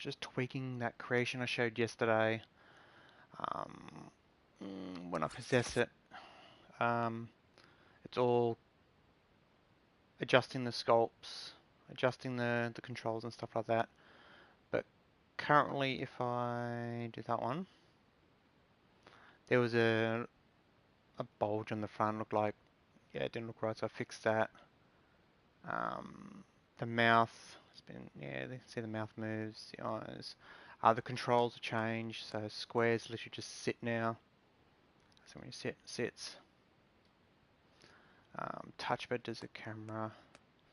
just tweaking that creation I showed yesterday. When I possess it, it's all adjusting the sculpts, adjusting the controls and stuff like that. But currently, if I do that one, there was a bulge on the front, looked like, yeah, it didn't look right, so I fixed that. The mouth, it's been, yeah, you see the mouth moves, the eyes. The controls have changed, so squares literally just sit now. So when you sit, it sits. Touchpad does a camera.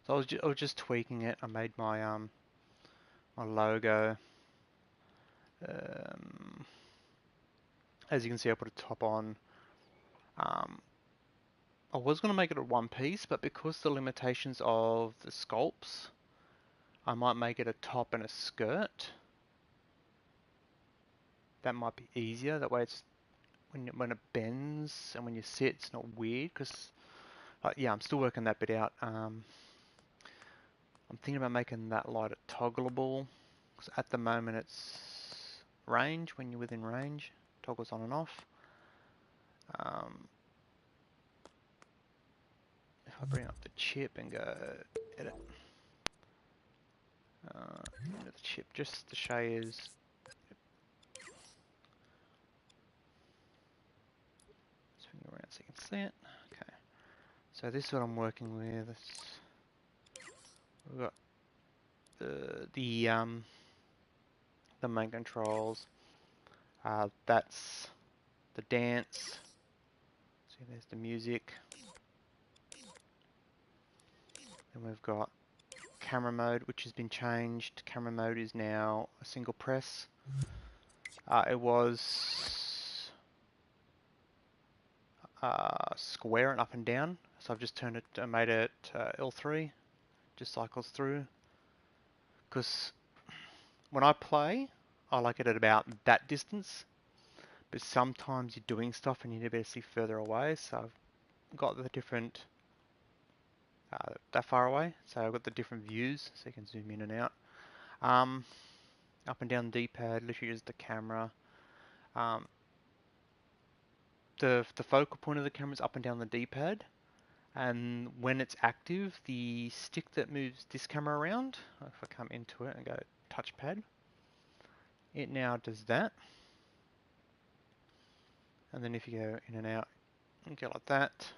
So I was just tweaking it. I made my my logo. As you can see, I put a top on. I was going to make it a one piece, but because the limitations of the sculpts, I might make it a top and a skirt. That might be easier. That way, it's when it bends and when you sit, it's not weird. Because yeah, I'm still working that bit out. I'm thinking about making that light toggleable. Because at the moment, it's range. When you're within range, toggles on and off. If I bring up the chip and go edit, the chip just to show you is. Swing around so you can see it. Okay, so this is what I'm working with. We've got the main controls. That's the dance. See, there's the music. Then we've got camera mode, which has been changed. Camera mode is now a single press. It was square and up and down, so I've just turned it, made it L3, just cycles through. Because when I play, I like it at about that distance, but sometimes you're doing stuff and you need to see further away, so I've got the different, that far away, so I've got the different views, so you can zoom in and out. Up and down the D-pad, literally just the camera. The focal point of the camera is up and down the D-pad, and when it's active, the stick that moves this camera around, if I come into it and go touchpad, it now does that. And then if you go in and out, you go like that.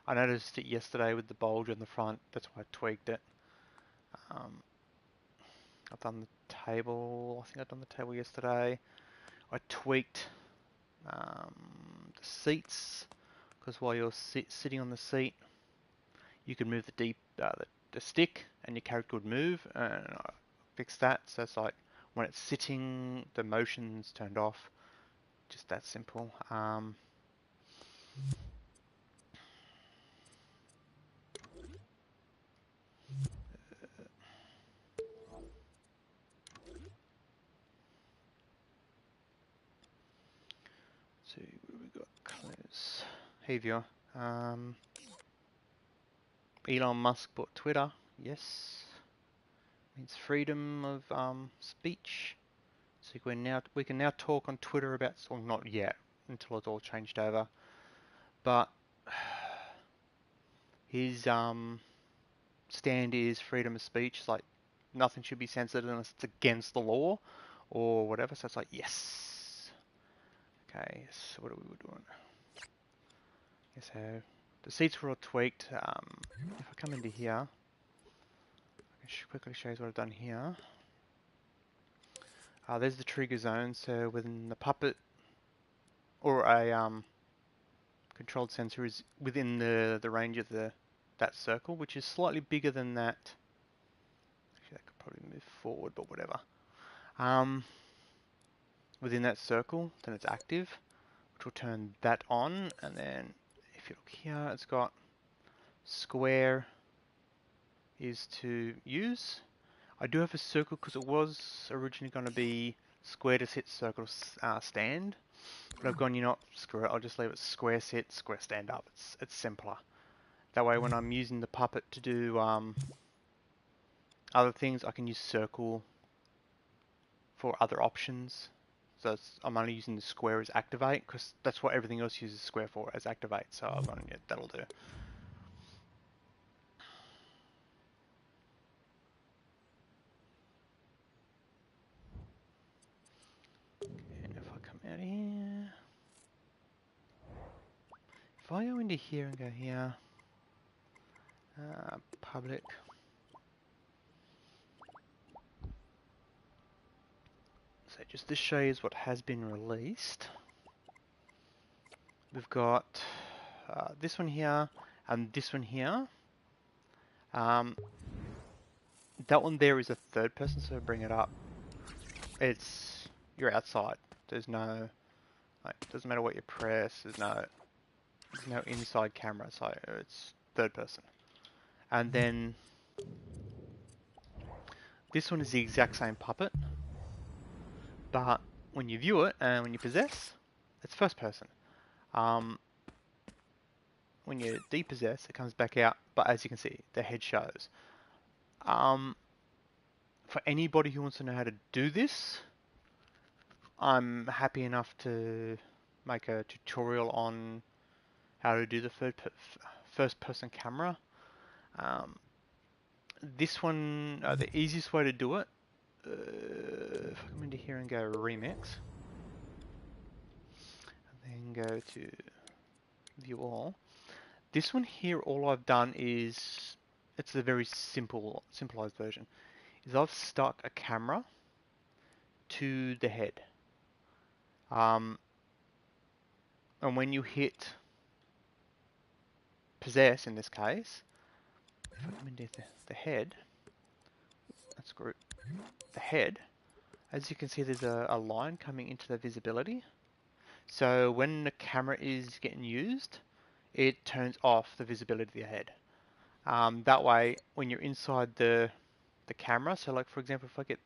I noticed it yesterday with the bulge on the front, that's why I tweaked it. I've done the table, I think I've done the table yesterday. I tweaked the seats, because while you're sitting on the seat, you can move the stick and your character would move, and I fixed that, so it's like when it's sitting, the motion's turned off, just that simple. So what we got? Close. Hey viewer. Elon Musk bought Twitter. Yes. Means freedom of speech. So we can now talk on Twitter about, or not yet, until it's all changed over. But his stand is freedom of speech. It's like nothing should be censored unless it's against the law or whatever. So it's like yes. Okay. So what are we doing? Okay, so the seats were all tweaked. If I come into here, I can quickly show you what I've done here. There's the trigger zone. So within the puppet or a controlled sensor is within the range of that circle, which is slightly bigger than that. Actually, that could probably move forward, but whatever. Within that circle, then it's active, which will turn that on, and then if you look here, it's got square is to use. I do have a circle because it was originally going to be square to sit, circle stand, but I've gone, you know what, screw it, I'll just leave it square sit, square stand up. It's simpler. That way when I'm using the puppet to do other things, I can use circle for other options. So I'm only using the square as activate because that's what everything else uses square for, as activate. So I'm going, yeah, that'll do. And if I come out here, if I go into here and go here, public. So just to show you what has been released, we've got this one here and this one here. That one there is a third person, so bring it up. You're outside. There's no, like, doesn't matter what you press. There's no inside camera, so it's third person. And then this one is the exact same puppet, but when you view it and when you possess, it's first person. When you depossess, it comes back out, but as you can see, the head shows. For anybody who wants to know how to do this, I'm happy enough to make a tutorial on how to do the first person camera. This one, the easiest way to do it, if I come into here and go remix, and then go to view all. This one here, all I've done is, it's a very simplified version, is I've stuck a camera to the head. And when you hit possess in this case, if I come into the head, let's group the head, as you can see there's a line coming into the visibility. So when the camera is getting used, it turns off the visibility of your head. That way, when you're inside the camera, so like for example, if I get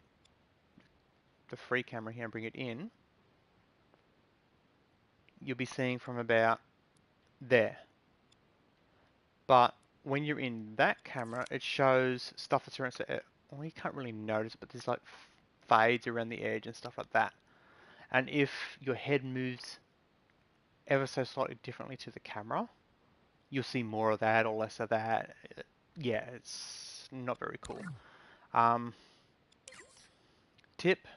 the free camera here and bring it in, you'll be seeing from about there. But when you're in that camera, it shows stuff that's around, so well, you can't really notice, but there's like fades around the edge and stuff like that. And if your head moves ever so slightly differently to the camera, you'll see more of that or less of that. Yeah, it's not very cool. Tip,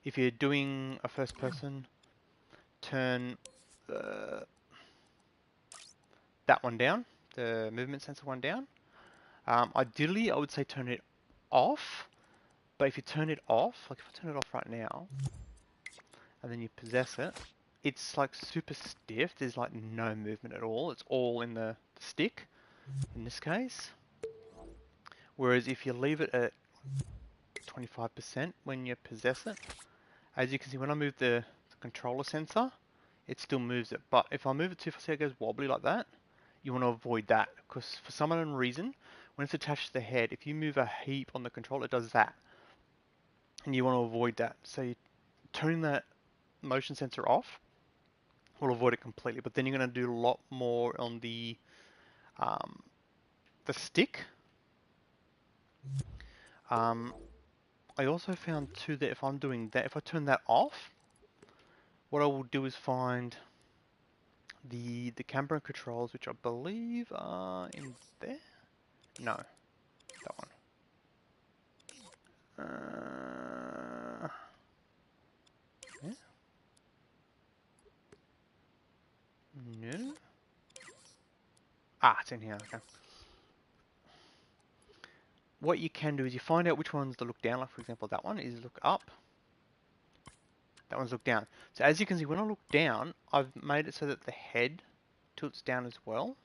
if you're doing a first person, turn that one down, the movement sensor one down. Ideally, I would say turn it off, but if you turn it off, like if I turn it off right now, and then you possess it, it's like super stiff. There's like no movement at all. It's all in the stick, in this case. Whereas if you leave it at 25% when you possess it, as you can see, when I move the controller sensor, it still moves it. But if I move it too far, see it goes wobbly like that, you want to avoid that, because for some unknown reason, when it's attached to the head, if you move a heap on the controller, it does that. And you want to avoid that. So you turn that motion sensor off will avoid it completely, but then you're going to do a lot more on the stick. I also found too that if I'm doing that, if I turn that off, what I will do is find the camera controls, which I believe are in there. No, that one. Yeah. No. Ah, it's in here. Okay. What you can do is you find out which ones to look down. Like for example, that one is look up. That one's look down. So as you can see, when I look down, I've made it so that the head tilts down as well.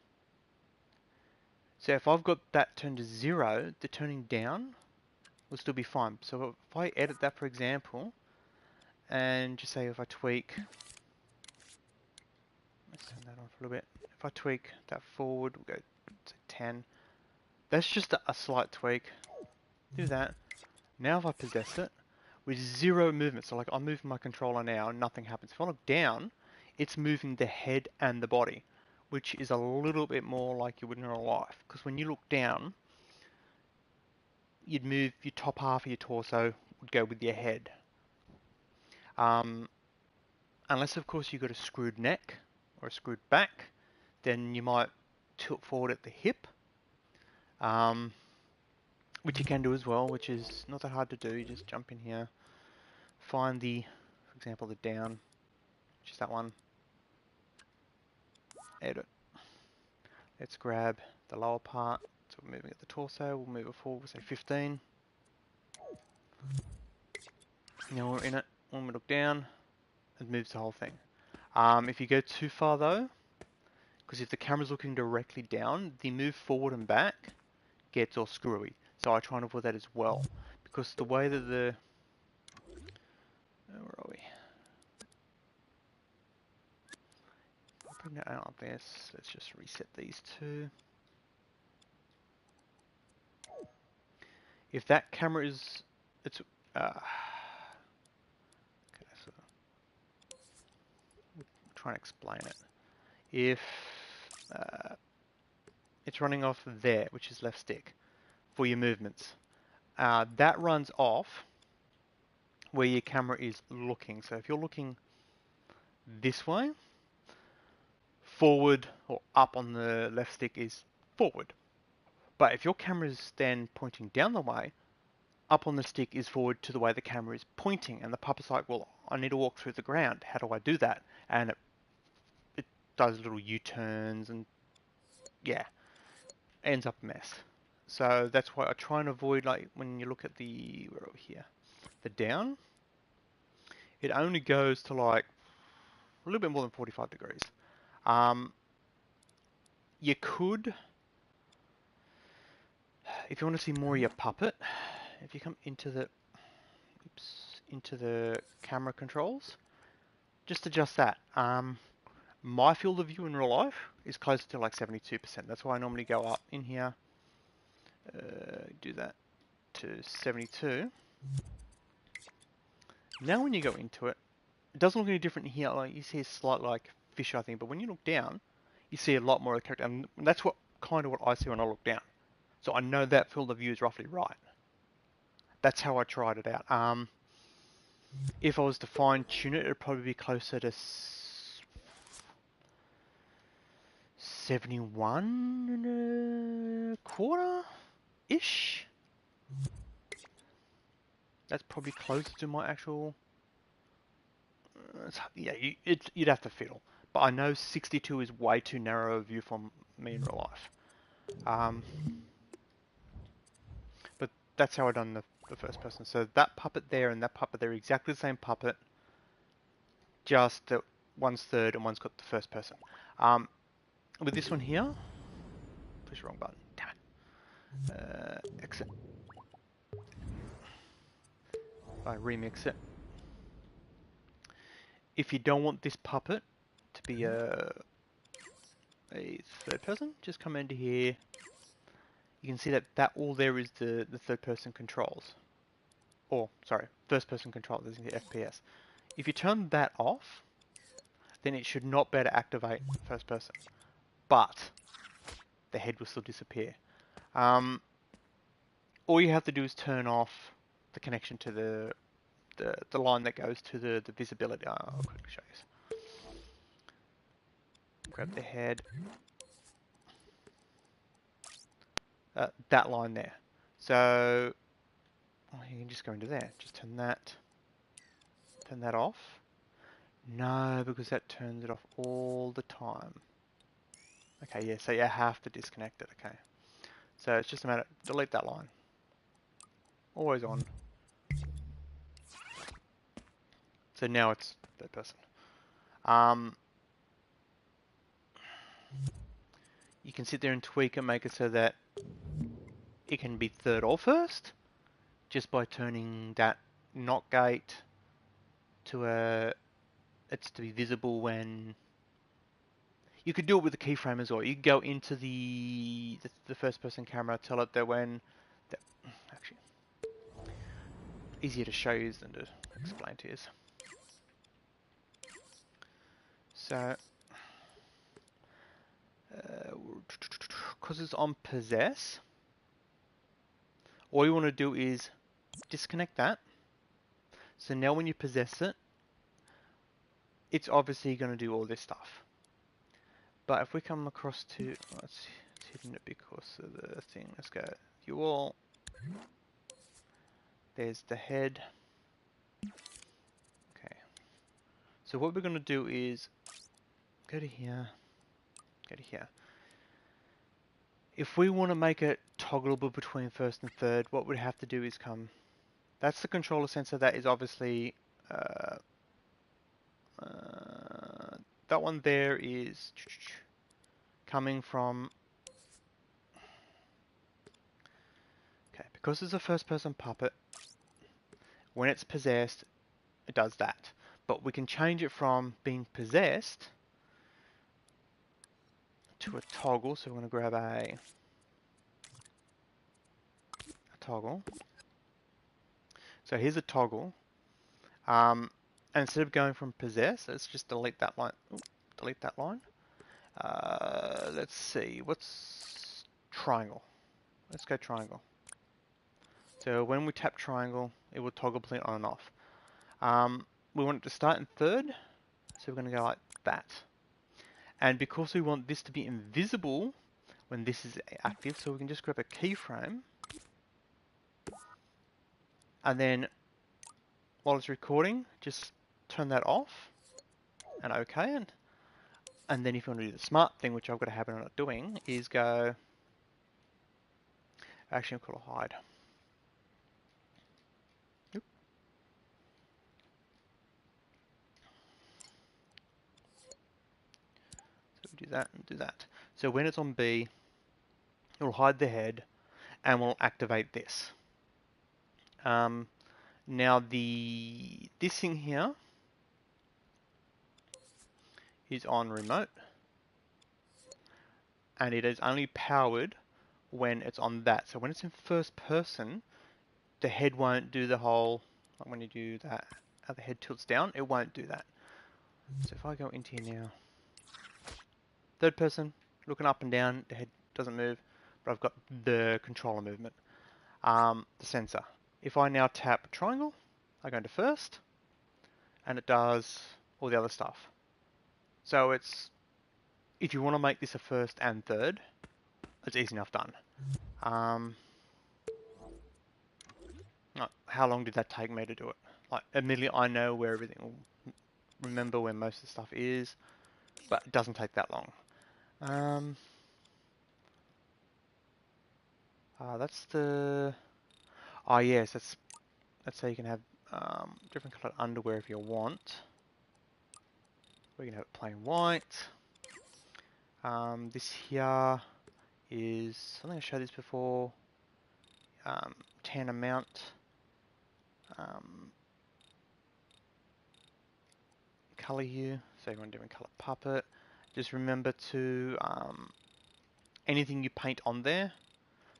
So if I've got that turned to 0, the turning down will still be fine. So if I edit that, for example, and just say if I tweak, let's turn that on for a little bit. If I tweak that forward, we'll go to 10. That's just a slight tweak. Do that. Now if I possess it, with 0 movement, so like I'm moving my controller now and nothing happens. If I look down, it's moving the head and the body, which is a little bit more like you would in real life. Because when you look down, you'd move your top half of your torso would go with your head. Unless of course you've got a screwed neck or a screwed back, then you might tilt forward at the hip, which you can do as well, which is not that hard to do. You just jump in here, find the, for example, the down, which is that one, edit. Let's grab the lower part, so we're moving at the torso, we'll move it forward, we'll say 15. Now we're in it, when we look down, it moves the whole thing. If you go too far though, because if the camera's looking directly down, the move forward and back gets all screwy. So I try and avoid that as well, because the way that the, where are we? Bring that out there. Let's just reset these two. If that camera is, it's okay, so we'll try and explain it. If it's running off there, which is left stick, for your movements, that runs off where your camera is looking. So if you're looking this way, forward or up on the left stick is forward. But if your camera is then pointing down the way, up on the stick is forward to the way the camera is pointing. And the puppet's like, well, I need to walk through the ground. How do I do that? And it does little U-turns and yeah, ends up a mess. So that's why I try and avoid, like when you look at the, where are we here? The down, it only goes to like a little bit more than 45 degrees. You could, if you want to see more of your puppet, if you come into the, into the camera controls, just adjust that. My field of view in real life is closer to like 72%. That's why I normally go up in here, do that to 72. Now when you go into it, it doesn't look any different in here. Like you see a slight like fish, I think, but when you look down, you see a lot more of the character, and that's what kind of what I see when I look down. So I know that field of view is roughly right. That's how I tried it out. If I was to fine tune it, it'd probably be closer to 71 and a quarter-ish. That's probably closer to my actual. Yeah, you'd have to fiddle. But I know 62 is way too narrow a view for me in real life. But that's how I done the first person. So that puppet there and that puppet there are exactly the same puppet, just that one's third and one's got the first person. With this one here, push the wrong button. Damn it. Exit. I remix it. If you don't want this puppet to be a third person, just come into here. You can see that all there is the third person controls. Or, sorry, first person controls, isn't the FPS. If you turn that off, then it should not be able to activate first person. But the head will still disappear. All you have to do is turn off the connection to the line that goes to the visibility. I'll quickly show you. Grab the head. That line there. So you can just go into there. Just turn that off. No, because that turns it off all the time. Okay, yeah, so you have to disconnect it, okay. So it's just a matter, delete that line. Always on. So now it's third person. You can sit there and tweak and make it so that it can be third or first, just by turning that not gate to it's to be visible when. You could do it with the keyframe as well. You could go into the first person camera, tell it that when, actually, easier to show you than to explain to you. So, because it's on possess, all you want to do is disconnect that. So now when you possess it, it's obviously going to do all this stuff. But if we come across to, oh, it's hidden it because of the thing. Let's go you all. There's the head. Okay. So what we're going to do is go to here, go to here. If we want to make it toggleable between first and third, what we'd have to do is come. That's the controller sensor. That is obviously that one there is coming from. Okay, because it's a first-person puppet. When it's possessed, it does that. But we can change it from being possessed to a toggle. So we're going to grab a toggle. So here's a toggle. And instead of going from possess, let's just delete that line. Ooh, delete that line. Let's see, what's triangle? Let's go triangle. So when we tap triangle, it will toggle between on and off. We want it to start in third, so we're going to go like that. And because we want this to be invisible when this is active, so we can just grab a keyframe, and then while it's recording, just turn that off and OK. And then if you want to do the smart thing, which I've got a habit of not doing, is go. Actually, I'll call it hide. Oop. So we do that and do that. So when it's on B, it will hide the head and we'll activate this. Now this thing here is on remote, and it is only powered when it's on that. So when it's in first person, the head won't do the whole, like when you do that, how the head tilts down, it won't do that. So if I go into here now, third person, looking up and down, the head doesn't move, but I've got the controller movement, the sensor. If I now tap triangle, I go into first, and it does all the other stuff. So it's, if you want to make this a first and third, it's easy enough done. How long did that take me to do it? Like, admittedly, I know where everything will remember where most of the stuff is, but it doesn't take that long. That's the. Oh yes, that's how you can have different colored underwear if you want. We can have it plain white. This here is, I think I showed this before. Tan amount. Color hue, so everyone different color puppet. Just remember to anything you paint on there,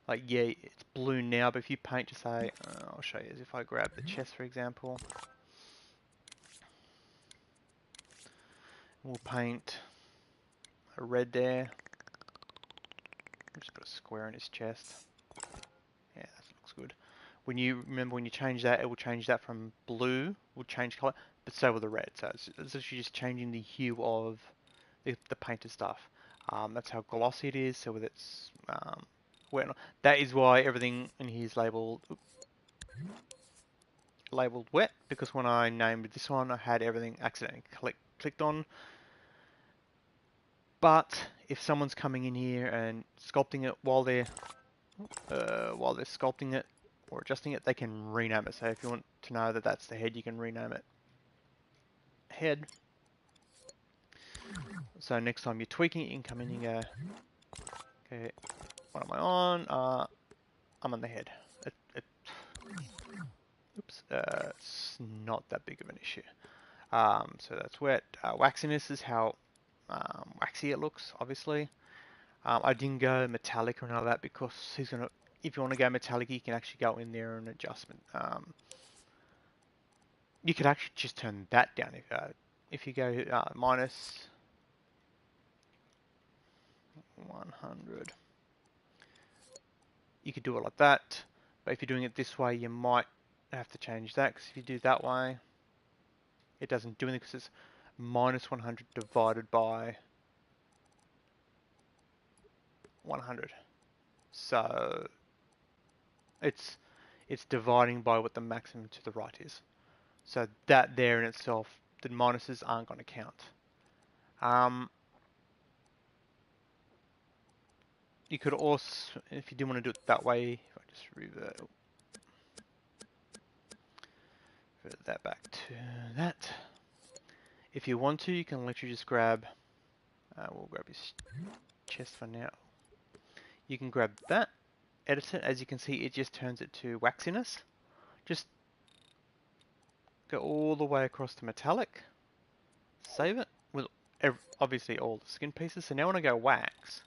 like yeah, it's blue now, but if you paint, just say, I'll show you, if I grab the chest for example, we'll paint a red there. Just put a square in his chest. Yeah, that looks good. When you remember, when you change that, it will change that from blue, will change color, but so will the red. So it's actually just changing the hue of the painted stuff. That's how glossy it is. So with its wet, that is why everything in here is labeled wet, because when I named this one, I had everything accidentally clicked on. But if someone's coming in here and sculpting it while they're sculpting it or adjusting it, they can rename it. So if you want to know that that's the head, you can rename it head. So next time you're tweaking it, you can come in and go, okay, what am I on? I'm on the head. Oops, it's not that big of an issue. So that's wet. Waxiness is how waxy it looks, obviously. I didn't go metallic or none of that because he's gonna. If you want to go metallic, you can actually go in there and adjustment. You could actually just turn that down if you go minus 100. You could do it like that, but if you're doing it this way, you might have to change that, because if you do that way, it doesn't do anything, because it's minus 100 divided by 100. So it's dividing by what the maximum to the right is. So that there in itself, the minuses aren't going to count. You could also, if you do want to do it that way, if I just revert that back to that. If you want to, you can literally just grab, we'll grab his chest for now. You can grab that, edit it. As you can see, it just turns it to waxiness. Just go all the way across to metallic, save it with obviously all the skin pieces. So now when I go wax,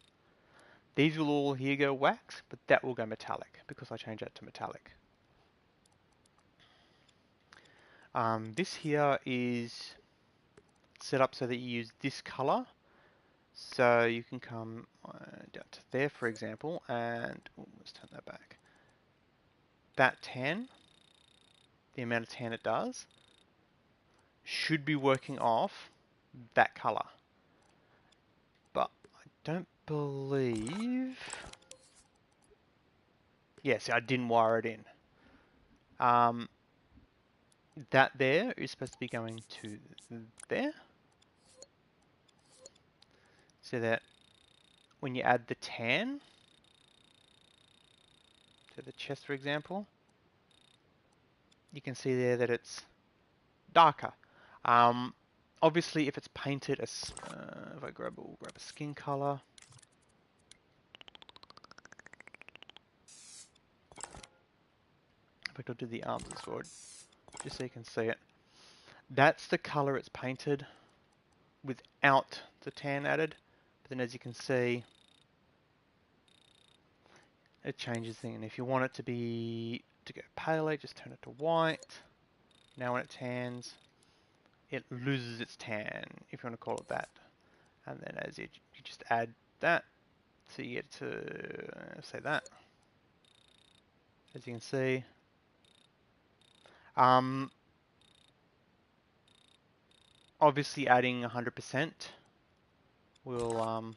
these will all here go wax, but that will go metallic because I changed that to metallic. This here is set up so that you use this color. So you can come down to there, for example, and let's turn that back. That tan, the amount of tan it does, should be working off that color. But I don't believe... Yes, I didn't wire it in. That there is supposed to be going to there. So that when you add the tan to the chest, for example, you can see there that it's darker. Obviously, if it's painted as, if I grab a skin color. In fact, I'll do the arms as well, just so you can see it. That's the color it's painted without the tan added. But then, as you can see, it changes things. And if you want it to go paler, just turn it to white. Now when it tans, it loses its tan, if you want to call it that. And then as you just add that, so you get to say that. As you can see, obviously adding 100% will,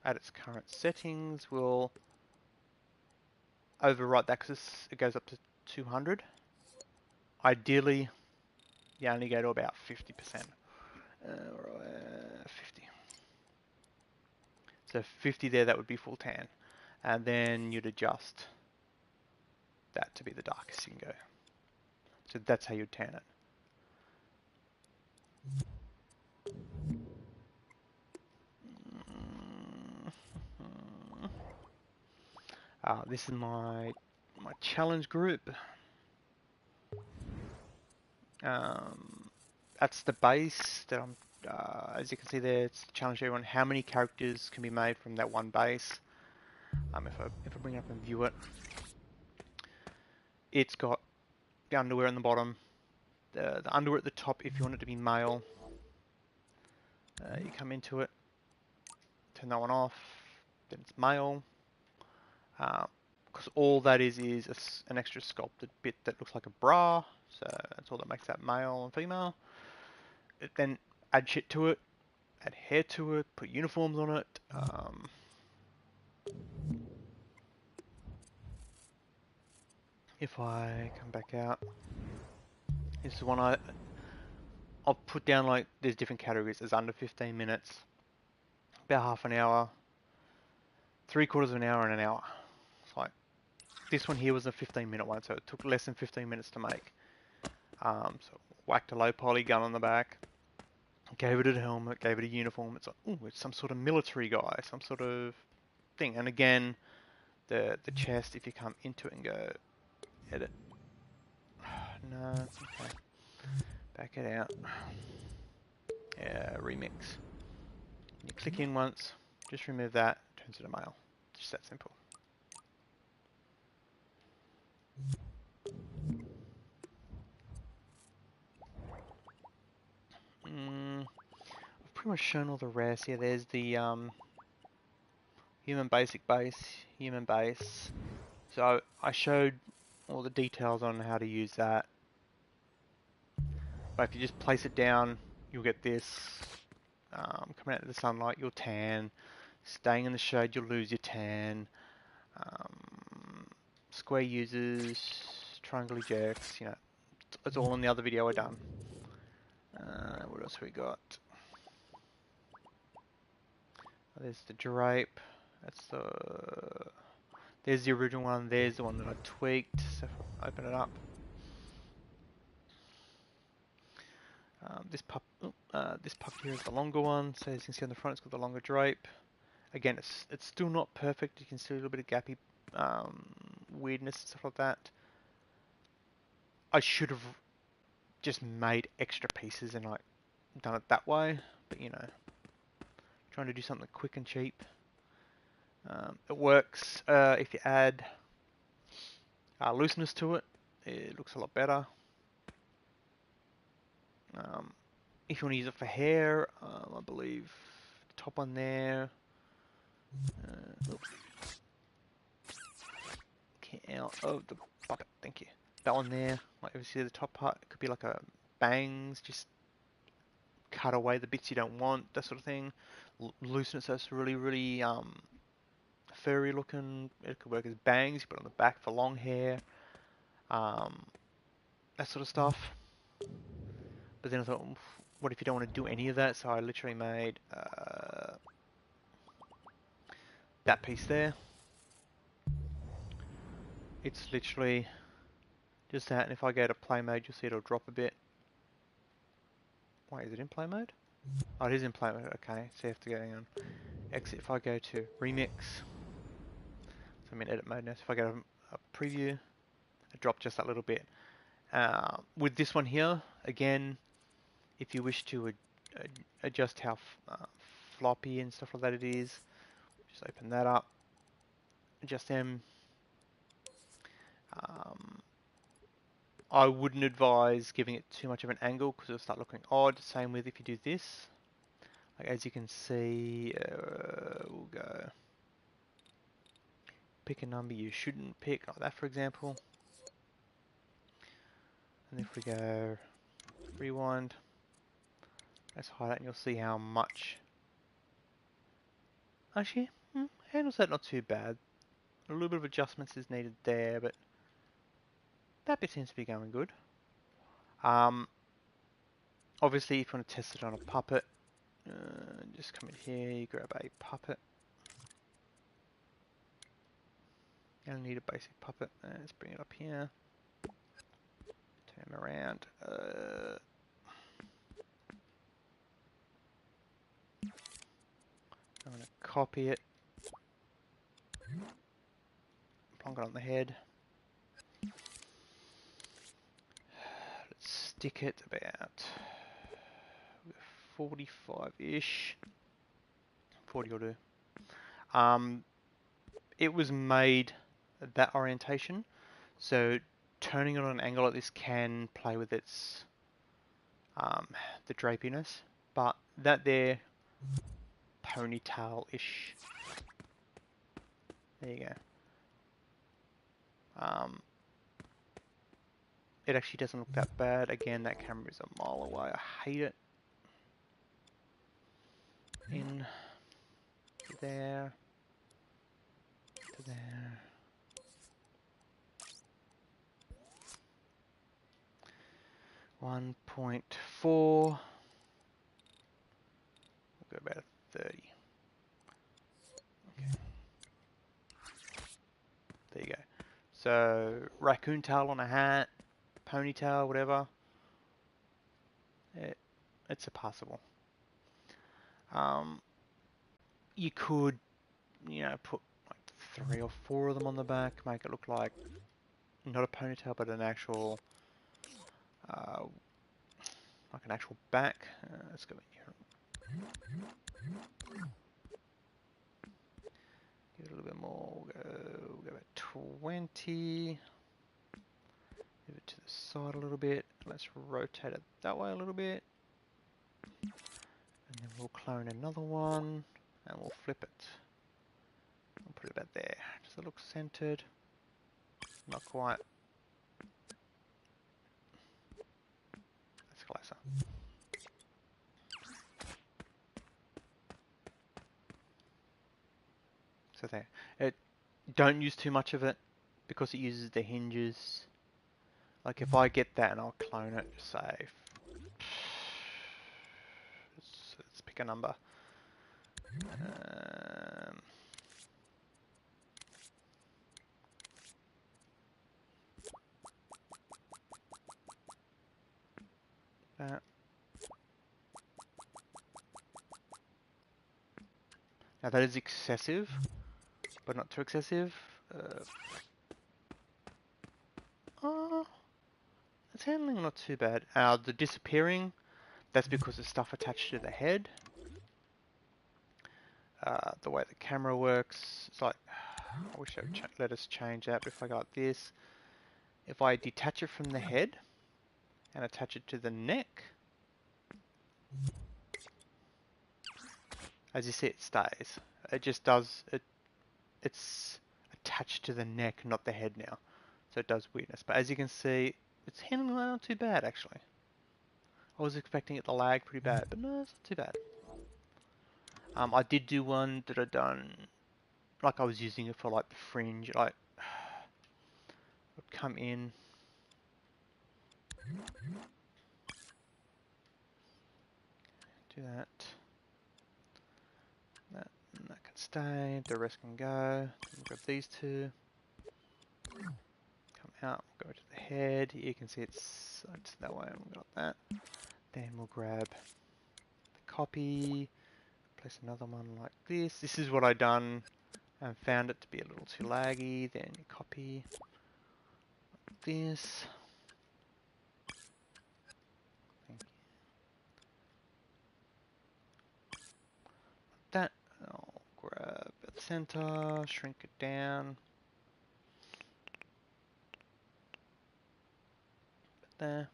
at its current settings, will overwrite that because it goes up to 200. Ideally, you only go to about 50%. 50. So 50 there, that would be full tan. And then you'd adjust that to be the darkest you can go. So that's how you'd tan it. This is my challenge group. That's the base that I'm, as you can see there, it's challenge everyone how many characters can be made from that one base. If I bring it up and view it, it's got the underwear on the bottom, the underwear at the top if you want it to be male. You come into it, turn that one off, then it's male. Because all that is an extra sculpted bit that looks like a bra, so that's all that makes that male and female. Then add shit to it, add hair to it, put uniforms on it. If I come back out, this is one I'll put down, like, there's different categories. There's under 15 minutes, about half an hour, 3/4 of an hour, and an hour. It's like, this one here was a 15-minute one, so it took less than 15 minutes to make. So whacked a low poly gun on the back, gave it a helmet, gave it a uniform. It's like, ooh, it's some sort of military guy, some sort of thing. And again, the chest, if you come into it and go edit. No, okay. Back it out. Yeah, remix. You click in once, just remove that, turns it to male. Just that simple. I've pretty much shown all the rest. Yeah, there's the human basic base, human base. So I showed all the details on how to use that. But if you just place it down you'll get this. Coming out of the sunlight, you'll tan. Staying in the shade, you'll lose your tan. Square users, triangle ejects, you know, it's all in the other video I done. What else we got? There's the drape. There's the original one. There's the one that I tweaked. So if I open it up, this pup here is the longer one. So as you can see on the front, it's got the longer drape. Again, it's still not perfect. You can see a little bit of gappy weirdness and stuff like that. I should have just made extra pieces and like done it that way, but you know, trying to do something quick and cheap. It works if you add looseness to it. It looks a lot better. If you want to use it for hair, I believe the top one there. Get out of the bucket, thank you. That one there, like if you see the top part, it could be like a bangs, just cut away the bits you don't want, that sort of thing. Loosen it so it's really furry looking. It could work as bangs, you put it on the back for long hair, that sort of stuff. But then I thought, what if you don't want to do any of that? So I literally made that piece there. It's literally just that, and if I go to play mode, you'll see it'll drop a bit. Wait, is it in play mode? Oh, it is in play mode, okay. So you have to go on exit. If I go to remix, so I'm in edit mode now. So if I go to a preview, it dropped just that little bit. With this one here, again, if you wish to adjust how floppy and stuff like that it is, just open that up, adjust them. I wouldn't advise giving it too much of an angle because it'll start looking odd. Same with if you do this. Like as you can see, we'll go pick a number you shouldn't pick, like that for example. And if we go rewind, let's hide it and you'll see how much. Actually, handles that not too bad. A little bit of adjustments is needed there, but that bit seems to be going good. Obviously, if you want to test it on a puppet, just come in here, you grab a puppet. You'll need a basic puppet. Let's bring it up here. Turn him around. I'm going to copy it. Plonk it on the head. Let's stick it about 45-ish. 40 will do. It was made at that orientation, so turning it on an angle like this can play with its the drapiness, but that there ponytail-ish. There you go. It actually doesn't look that bad. Again, that camera is a mile away. I hate it. In to there, to there. .4. We'll go about 30. Okay. There you go. So raccoon tail on a hat, ponytail, whatever. It's a passable. You could, you know, put like 3 or 4 of them on the back, make it look like not a ponytail, but an actual, like an actual back. Let's go in here. Give it a little bit more. We'll go about 20. Move it to the side a little bit. Let's rotate it that way a little bit. And then we'll clone another one and we'll flip it. We'll put it about there. Does it look centered? Not quite. That's closer. there. Don't use too much of it because it uses the hinges. Like if I get that and I'll clone it, say, let's pick a number. That. Now that is excessive, but not too excessive. It's handling not too bad. The disappearing, that's because of stuff attached to the head. The way the camera works, it's like, I wish it would let us change that if I got this. If I detach it from the head and attach it to the neck, as you see, it stays. It just does, it's attached to the neck, not the head now. So it does weirdness. But as you can see, it's handling not too bad, actually. I was expecting it to lag pretty bad, but no, it's not too bad. I did do one that I done, like I was using it for like the fringe, like, would come in. Do that. That can stay, the rest can go. We'll grab these two. Come out, go to the head. You can see it's that way, and we got that. Then we'll grab the copy, place another one like this. This is what I done and found it to be a little too laggy. Then you copy like this. That, I'll grab the center, shrink it down. There.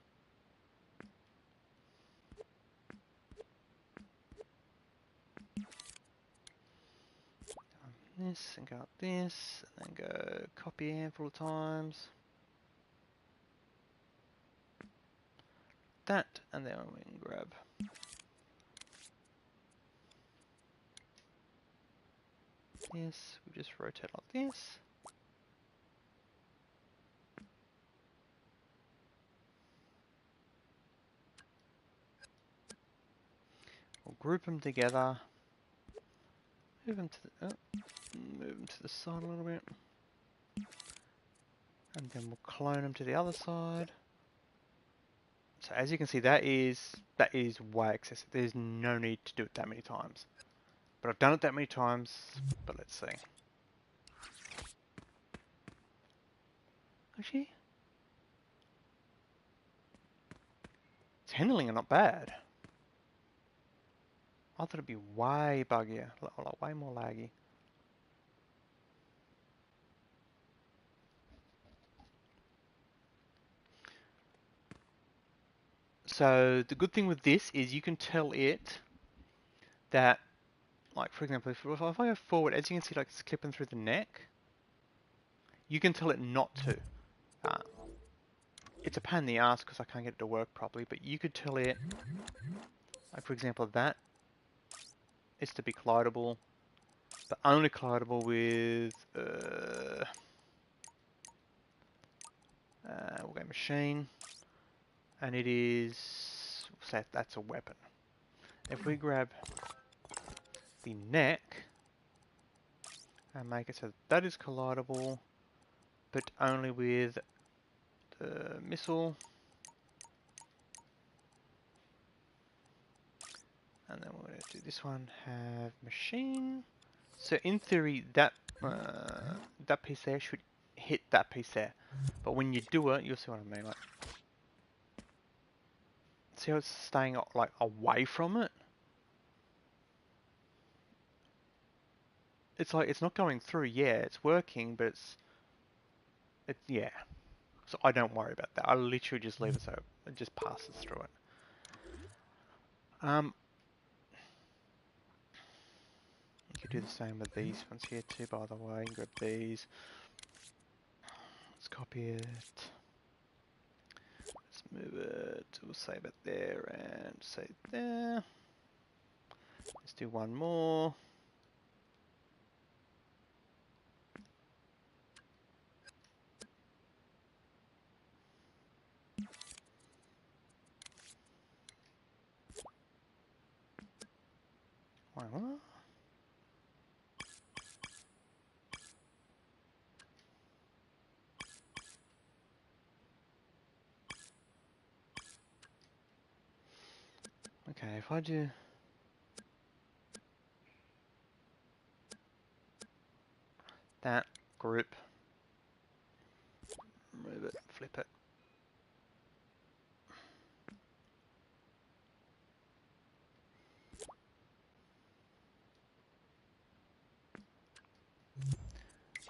This and go up this, and then go copy a handful of times. That, and then we can grab this. We just rotate like this. We'll group them together. Move them to the side a little bit, and then we'll clone them to the other side. So as you can see, that is way excessive. There's no need to do it that many times. But I've done it that many times. But let's see. Actually, it's handling it not bad. I thought it'd be way buggier, like way more laggy. So the good thing with this is you can tell it that, like for example, if I go forward, as you can see, like it's clipping through the neck, you can tell it not to. It's a pain in the ass because I can't get it to work properly, but you could tell it, like for example, that is to be collidable, but only collidable with, we'll go machine, and it is, say that's a weapon. If we grab the neck and make it so that is collidable, but only with the missile, and then we're going to do this one, have machine. So in theory, that that piece there should hit that piece there, but when you do it, you'll see what I mean. Like, see how it's staying like away from it? It's like it's not going through. Yeah, it's working, but it's yeah. So I don't worry about that. I literally just leave it so it just passes through it. You could do the same with these ones here too, by the way. Grab these. Let's copy it. Let's move it. We'll save it there and save there. Let's do one more. Wait, what? Okay, if I do that group, move it, flip it.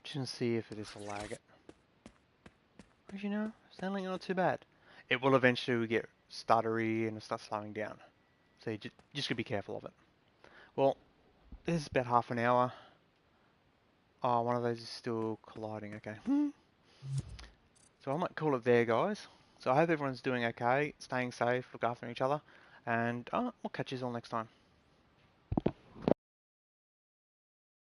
Just see if it is a lag it. Actually, no, it's only not too bad. It will eventually get stuttery and start slowing down. So you just gotta be careful of it. Well, this is about half an hour. Oh, one of those is still colliding, okay. So I might call it there, guys. So I hope everyone's doing okay, staying safe, look after each other, and we'll catch you all next time.